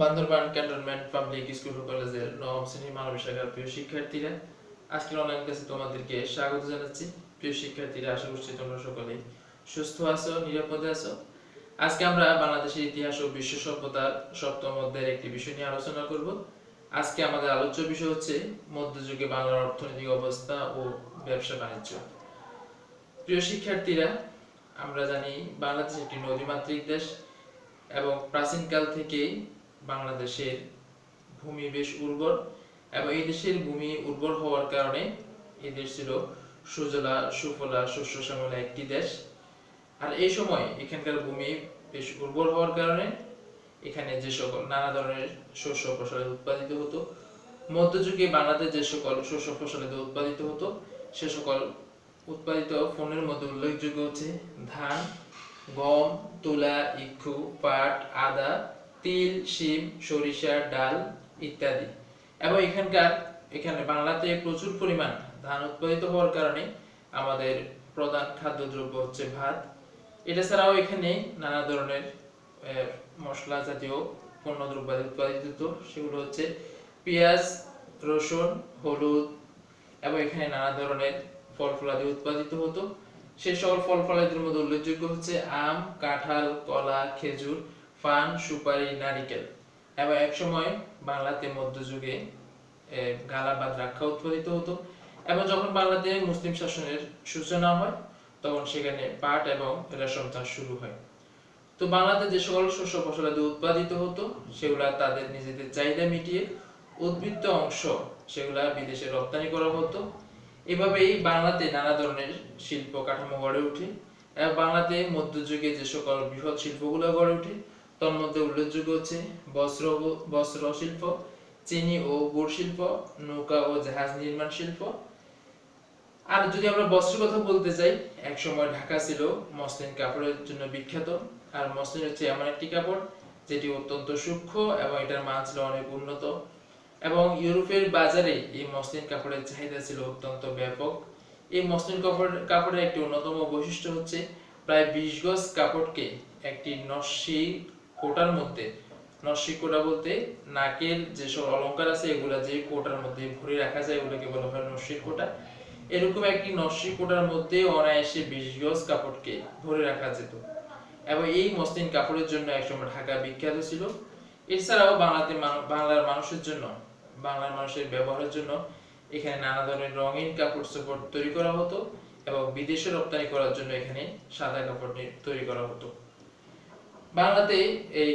Bandarban cantonment public school ও কলেজের নবম শ্রেণীর মানবিক শাখার প্রিয় শিক্ষার্থীরা, আজকের অনলাইন ক্লাসে তোমাদেরকে স্বাগত জানাচ্ছি। প্রিয় শিক্ষার্থীরা, আশা করছি তোমরা সকলেই সুস্থ আছো, নিরাপদে আছো। আজকে আমরা বাংলাদেশের ইতিহাস ও বিশ্ব সভ্যতার সপ্তম অধ্যায়ের একটি বিষয় নিয়ে আলোচনা করব। আজকে আমাদের আলোচ্য বিষয় হচ্ছে মধ্যযুগে বাংলার অর্থনৈতিক অবস্থা ও ব্যবসা বাণিজ্য। প্রিয় শিক্ষার্থীরা, আমরা জানি বাংলাদেশ একটি নদীমাতৃক দেশ এবং প্রাচীনকাল থেকেই বাংলাদেশের ভূমি বেশ উর্বর এবং এই দেশের ভূমি উর্বর হওয়ার কারণে এই দেশ ছিল সুজলা সুফলা শস্য শ্যামলা একটি দেশ। আর এই সময় এখানকার ভূমি বেশ উর্বর হওয়ার কারণে এখানে যে সকল নানা ধরনের শস্য ফসল উৎপাদিত হতো। মধ্যযুগে বাংলাদেশ যে সকল শস্য ফসল উৎপাদিত হতো সে সকল উৎপাদিত পণ্যের মধ্যে উল্লেখযোগ্য হচ্ছে ধান, গম, তুলা, ইক্ষু, পাট, আদা, তিল, শিম, সরিষা, ডাল ইত্যাদি। এবং এখানে বাংলাতে প্রচুর পরিমাণ ধান উৎপাদিত হওয়ার কারণে আমাদের প্রধান খাদ্যদ্রব্য হচ্ছে ভাত। এটা ছাড়াও এখানে নানা ধরনের মশলা জাতীয় পণ্যদ্রব্য উৎপাদিত হতো, সেগুলো হচ্ছে পেঁয়াজ, রসুন, হলুদ এবং এখানে নানা ধরনের ফল ফলাদি উৎপাদিত হতো। সেই সকল ফল ফলাদির মধ্যে উল্লেখযোগ্য হচ্ছে আম, কাঁঠাল, কলা, খেজুর, পান, সুপারি, নারিকেল। এবং একসময় বাংলাতে মধ্যযুগে গালা বা দ্রাক্ষা উৎপাদিত হতো। এবং যখন বাংলাতে মুসলিম শাসনের সূচনা হয় তখন সেখানে পাট এবং রেশম চাষ শুরু হয়। তো বাংলাতে যে সকল শস্য ফসলাদি উৎপাদিত হতো সেগুলা তাদের নিজেদের চাহিদা মিটিয়ে উদ্বৃত্ত অংশ সেগুলা বিদেশে রপ্তানি করা হতো। এভাবেই বাংলাতে নানা ধরনের শিল্প কাঠামো গড়ে ওঠে এবং বাংলাতে মধ্যযুগে যে সকল বৃহৎ শিল্পগুলো গড়ে ওঠে তার মধ্যে উল্লেখযোগ্য হচ্ছে বস্ত্র শিল্প, চিনি ও গুড় শিল্প, নৌকা ও জাহাজ নির্মাণ শিল্প। আর যদি আমরা বস্ত্রের কথা বলতে চাই, এক সময় ঢাকা ছিল মসলিন কাপড়ের জন্য বিখ্যাত। আর মসলিন হচ্ছে এমন একটি কাপড় যেটি অত্যন্ত সূক্ষ্ম এবং এটার মান ছিল অনেক উন্নত এবং ইউরোপের বাজারে এই মসলিন কাপড়ের চাহিদা ছিল অত্যন্ত ব্যাপক। এই মসলিন কাপড়ের একটি অন্যতম বৈশিষ্ট্য হচ্ছে প্রায় 20 গজ কাপড়কে একটি নকশি কোটার মধ্যে, নকশি কোটা বলতে নাকের যেসব অলংকার আছে এগুলা যে কোটার মধ্যে ভরে রাখা যায় ওগুলোকে বলা হয় নকশি কোটা। এরকম একটি নকশি কোটার মধ্যে অনায়াসে 20 গজ কাপড়কে ভরে রাখা যেত এবং এই মসলিন কাপড়ের জন্য একসময় ঢাকা বিখ্যাত ছিল। এছাড়াও বাংলার মানুষের ব্যবহারের জন্য এখানে নানা ধরনের রঙিন কাপড় চোপড় তৈরি করা হতো এবং বিদেশে রপ্তানি করার জন্য এখানে সাদা কাপড় তৈরি করা হতো। বাংলাতে এই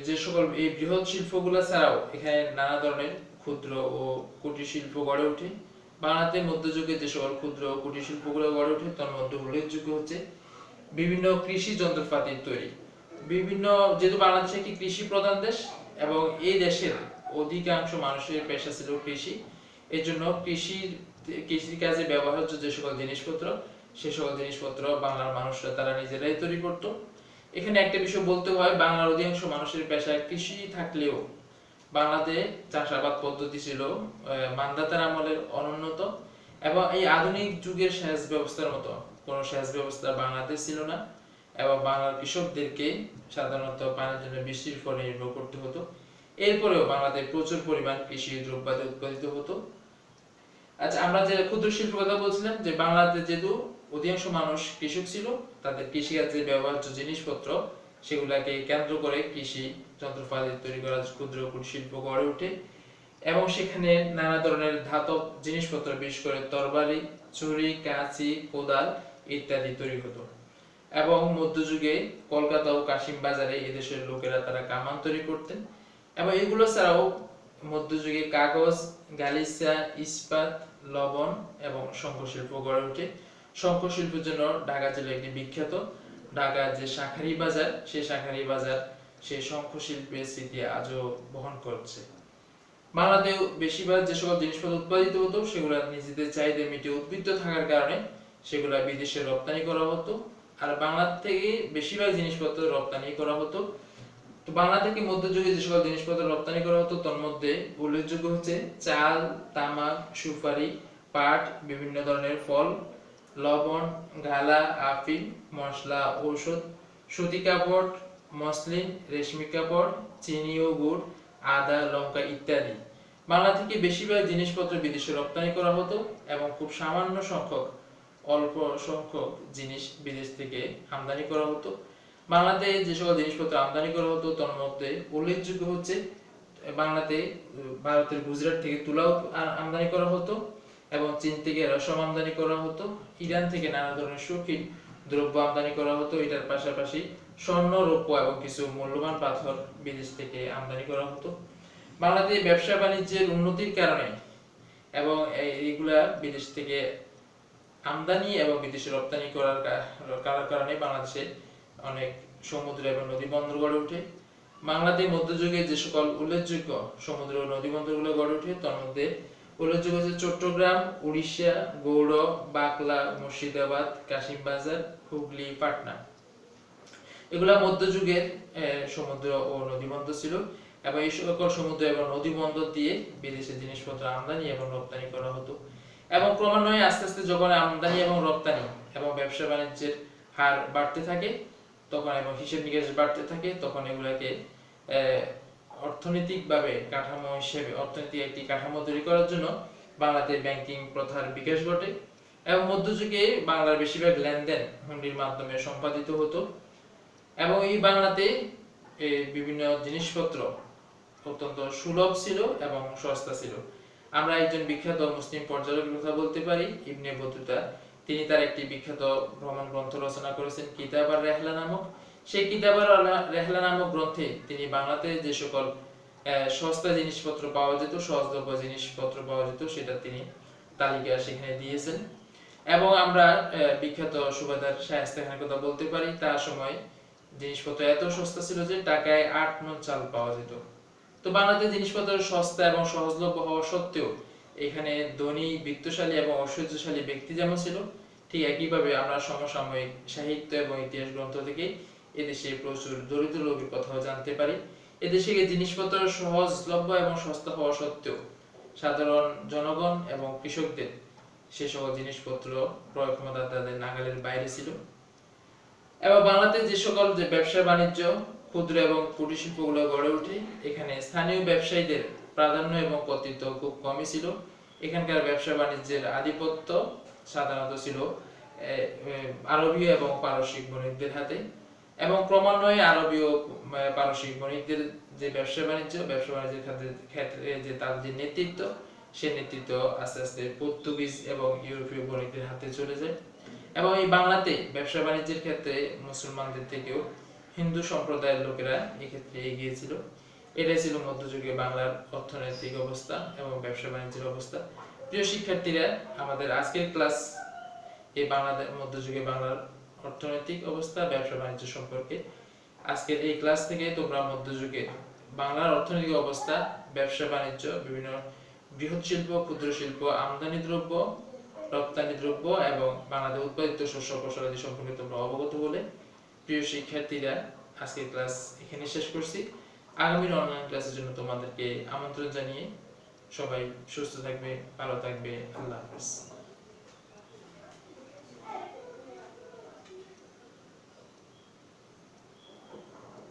যে সকল এই বৃহৎ শিল্পগুলো ছাড়াও এখানে নানা ধরনের ক্ষুদ্র ও কুটির শিল্প গড়ে ওঠে। বাংলাতে মধ্যযুগে যে সকল ক্ষুদ্র ও কুটির শিল্পগুলো গড়ে ওঠে তার মধ্যে উল্লেখযোগ্য হচ্ছে বিভিন্ন কৃষি যন্ত্রপাতির তৈরি। যেহেতু বাংলাদেশ একটি কৃষি প্রধান দেশ এবং এই দেশের অধিকাংশ মানুষের পেশা ছিল কৃষি, এর জন্য কৃষি কাজে ব্যবহার্য যে সকল জিনিসপত্র সে সকল জিনিসপত্র বাংলার মানুষরা তারা নিজেরাই তৈরি করত। এখানে একটা বিষয় বলতে হয়, বাংলার অধিকাংশ মানুষের পেশা কৃষি থাকলেও বাংলাতে চাষাবাদ পদ্ধতি ছিল মান্দাতার আমলের অনুন্নত এবং এই আধুনিক যুগের সেচ ব্যবস্থার মতো কোনো সেচ ব্যবস্থা বাংলাতে ছিল না এবং বাংলার কৃষকদেরকে সাধারণত পানির জন্য বৃষ্টির উপর নির্ভর করতে হতো। এরপরেও বাংলাতে প্রচুর পরিমাণ কৃষি দ্রব্যাদি উৎপাদিত হতো। আচ্ছা, আমরা যে ক্ষুদ্র শিল্পের কথা বলছিলাম, যে বাংলাতে যেহেতু অধিকাংশ মানুষ কৃষক ছিল তাদের কৃষিকাজে ব্যবহার্য জিনিসপত্র সেগুলাকে কেন্দ্র করে কৃষি যন্ত্রপাতি তৈরি করা ক্ষুদ্র কুটির শিল্প গড়ে ওঠে এবং সেখানে নানা ধরনের ধাতব জিনিসপত্র বিশেষ করে তরবারি, ছুরি, কাঁচি, কোদাল ইত্যাদি তৈরি হতো। এবং মধ্যযুগে কলকাতা ও কাশিম বাজারে এদেশের লোকেরা তারা কামান তৈরি করতেন এবং এগুলো ছাড়াও মধ্যযুগে কাগজ, গালিচা, ইস্পাত, লবণ এবং শঙ্খ শিল্প গড়ে ওঠে। শঙ্খ শিল্পের জন্য ঢাকা ছিল একটি বিখ্যাত। ঢাকার যে শাঁখারী বাজার, সেই শাঁখারী বাজার সেই শঙ্খ শিল্পের স্মৃতি আজও বহন করছে। বাংলাদেশ বেশিরভাগ যে সকল জিনিসপত্র উৎপাদিত হতো সেগুলো নিজেদের চাহিদা মিটিয়ে উদ্বৃত্ত থাকার কারণে সেগুলো বিদেশে রপ্তানি করা হতো। আর বাংলা থেকে বেশিরভাগ জিনিসপত্র রপ্তানি করা হতো। তো বাংলা থেকে মধ্যযুগে যে সকল জিনিসপত্র রপ্তানি করা হতো তার মধ্যে উল্লেখযোগ্য হচ্ছে চাল, তামাক, সুপারি, পাট, বিভিন্ন ধরনের ফল, লবণ, গালা, আফিম, মশলা, ঔষধ, সুতি কাপড়, মসলিন, রেশমি কাপড়, চিনি ও গুড়, আদা, লঙ্কা ইত্যাদি। বাংলা থেকে বেশিরভাগ জিনিসপত্র বিদেশে রপ্তানি করা হতো এবং খুব সামান্য সংখ্যক অল্প সংখ্যক জিনিস বিদেশ থেকে আমদানি করা হতো। বাংলাতে যে সকল জিনিসপত্র আমদানি করা হতো তার মধ্যে উল্লেখযোগ্য হচ্ছে বাংলাতে ভারতের গুজরাট থেকে তুলাও আমদানি করা হতো এবং চীন থেকে রেশম আমদানি করা হতো, ইরান থেকে নানা ধরনের শৌখিন দ্রব্য আমদানি করা হতো। এটার পাশাপাশি স্বর্ণ, রৌপ্য এবং কিছু মূল্যবান পাথর বিদেশ থেকে আমদানি করা হতো। বাংলাদেশ ব্যবসা বাণিজ্যের উন্নতির কারণে এবং এইগুলা বিদেশ থেকে আমদানি এবং বিদেশে রপ্তানি করার কারণে বাংলাদেশে অনেক সমুদ্র এবং নদী বন্দর গড়ে ওঠে। বাংলাদেশ মধ্যযুগে যে সকল উল্লেখযোগ্য সমুদ্র ও নদী বন্দরগুলো গড়ে ওঠে তার মধ্যে উল্লেখযোগ্য হচ্ছে চট্টগ্রাম, উড়িষ্যা, গৌড়, বাকলা, মুর্শিদাবাদ, কাশিমবাজার, হুগলি, পাটনা। এগুলা মধ্যযুগের সমুদ্র ও নদী বন্দর ছিল এবং এই সকল সমুদ্র এবং নদী বন্দর দিয়ে বিদেশে জিনিসপত্র আমদানি এবং রপ্তানি করা হতো। এবং ক্রমান্বয়ে আস্তে আস্তে যখন আমদানি এবং রপ্তানি এবং ব্যবসা বাণিজ্যের হার বাড়তে থাকে তখন এবং হিসেব নিকেশ বাড়তে থাকে তখন এগুলাকে অর্থনৈতিকভাবে কাঠামো হিসেবে অর্থনৈতিক একটি কাঠামো তৈরি করার জন্য বাংলাতে ব্যাংকিং প্রথার বিকাশ ঘটে এবং মধ্যযুগে বাংলার বেশিরভাগ লেনদেন হুন্ডির মাধ্যমে সম্পাদিত হতো এবং এই বাংলাতে বিভিন্ন জিনিসপত্র অত্যন্ত সুলভ ছিল এবং সস্তা ছিল। আমরা একজন বিখ্যাত মুসলিম পর্যটকের কথা বলতে পারি, ইবনে বতুতা। তিনি তার একটি বিখ্যাত ভ্রমণ গ্রন্থ রচনা করেছেন কিতাব আর রেহলা নামক। সেই কিতাব আর রেহলা নামক গ্রন্থে তিনি বাংলাতে যে সকল সস্তা জিনিসপত্র পাওয়া যেত, সহজলভ্য জিনিসপত্র পাওয়া যেত সেটা তিনি তালিকা সেখানে দিয়েছেন। এবং আমরা বিখ্যাত সুবাদার শায়েস্তা খানের কথা বলতে পারি। তার সময় জিনিসপত্র এত সস্তা ছিল যে টাকায় 8 মণ চাল পাওয়া যেত। তো বাংলাদেশ জিনিসপত্র সস্তা এবং সহজলভ্য হওয়া সত্ত্বেও এখানে ধনী, বিত্তশালী এবং ঐশ্বর্যশালী ব্যক্তি যেমন ছিল ঠিক একইভাবে আমরা সমসাময়িক সাহিত্য এবং ইতিহাস গ্রন্থ থেকে এদেশে প্রচুর দরিদ্র লোকের কথাও জানতে পারি। এদেশে জিনিসপত্র সহজলভ্য এবং সস্তা হওয়া সত্ত্বেও সাধারণ জনগণ এবং কৃষকদের সে সকল জিনিসপত্র ক্রয় ক্ষমতা তাদের নাগালের বাইরে ছিল। এবং বাংলাতে যে সকল যে ব্যবসা বাণিজ্য, ক্ষুদ্র এবং কুটির শিল্পগুলো গড়ে ওঠে এখানে স্থানীয় ব্যবসায়ীদের প্রাধান্য এবং কর্তৃত্ব খুব কমই ছিল। এখানকার ব্যবসা বাণিজ্যের আধিপত্য সাধারণত ছিল আরবীয় এবং পারসিক বণিকদের হাতে এবং ক্রমান্বয়ে আরবীয় পারসিক বণিকদের যে ব্যবসা বাণিজ্যের ক্ষেত্রে যে তার যে নেতৃত্ব সে নেতৃত্ব আস্তে আস্তে পর্তুগিজ এবং ইউরোপীয় বণিকদের হাতে চলে যায় এবং এই বাংলাতে ব্যবসা বাণিজ্যের ক্ষেত্রে মুসলমানদের থেকেও হিন্দু সম্প্রদায়ের লোকেরা এই ক্ষেত্রে এগিয়ে ছিল। এটাই ছিল মধ্যযুগে বাংলার অর্থনৈতিক অবস্থা এবং ব্যবসা বাণিজ্যের অবস্থা। প্রিয় শিক্ষার্থীরা, আমাদের আজকের ক্লাস এই বাংলাদেশ মধ্যযুগে বাংলার অর্থনৈতিক অবস্থা, ব্যবসা বাণিজ্য সম্পর্কে। আজকের এই ক্লাস থেকে তোমরা মধ্যযুগে বাংলার অর্থনৈতিক অবস্থা, ব্যবসা বাণিজ্য, বিভিন্ন বৃহৎ শিল্প, ক্ষুদ্র শিল্প, আমদানি দ্রব্য, রপ্তানি দ্রব্য এবং বাংলাদেশ উৎপাদিত শস্য ফসলাদি সম্পর্কে তোমরা অবগত হলে। প্রিয় শিক্ষার্থীরা, আজকের ক্লাস এখানে শেষ করছি। আগামীর অনলাইন ক্লাসের জন্য তোমাদেরকে আমন্ত্রণ জানিয়ে সবাই সুস্থ থাকবে, ভালো থাকবে। আল্লাহ হাফেজ।